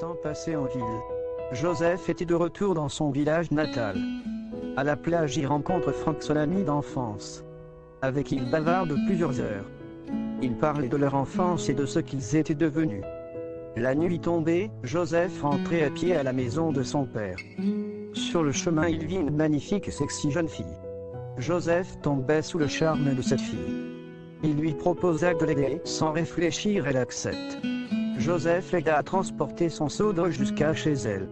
temps passé en ville. Joseph était de retour dans son village natal. À la plage, il rencontre Frank, son ami d'enfance. Avec qui il bavarde plusieurs heures. Ils parlaient de leur enfance et de ce qu'ils étaient devenus. La nuit tombée, Joseph rentrait à pied à la maison de son père. Sur le chemin, il vit une magnifique et sexy jeune fille. Joseph tombait sous le charme de cette fille. Il lui proposa de l'aider. Sans réfléchir, elle accepte. Joseph l'aida à transporter son seau d'eau jusqu'à chez elle.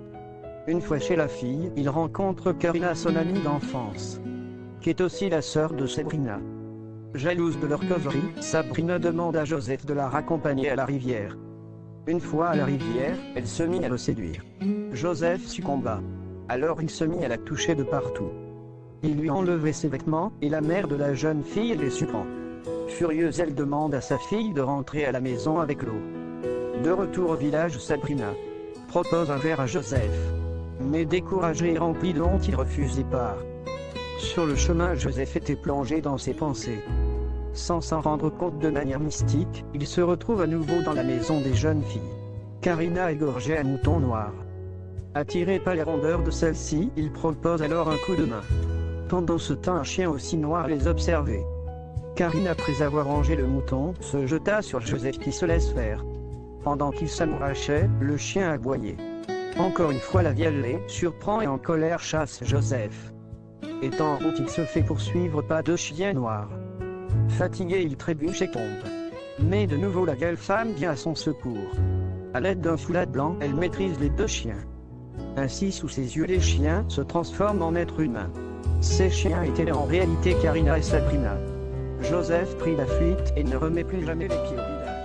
Une fois chez la fille, il rencontre Karina, son amie d'enfance, qui est aussi la sœur de Sabrina. Jalouse de leur causerie, Sabrina demande à Joseph de la raccompagner à la rivière. Une fois à la rivière, elle se mit à le séduire. Joseph succomba. Alors il se mit à la toucher de partout. Il lui enlevait ses vêtements, et la mère de la jeune fille les surprend. Furieuse, elle demande à sa fille de rentrer à la maison avec l'eau. De retour au village, Sabrina propose un verre à Joseph. Mais découragé et rempli de honte, il refuse et part. Sur le chemin, Joseph était plongé dans ses pensées. Sans s'en rendre compte, de manière mystique, il se retrouve à nouveau dans la maison des jeunes filles. Karina égorgeait un mouton noir. Attiré par les rondeurs de celle-ci, il propose alors un coup de main. Pendant ce temps, un chien aussi noir les observait. Karina, après avoir rangé le mouton, se jeta sur Joseph qui se laisse faire. Pendant qu'il s'amourachait, le chien aboyait. Encore une fois, la vieille les surprend et en colère chasse Joseph. Étant en route, il se fait poursuivre par deux chiens noirs. Fatigué, il trébuche et tombe. Mais de nouveau, la vieille femme vient à son secours. À l'aide d'un foulard blanc, elle maîtrise les deux chiens. Ainsi, sous ses yeux, les chiens se transforment en êtres humains. Ces chiens étaient en réalité Karina et Sabrina. Joseph prit la fuite et ne remet plus jamais les pieds au village.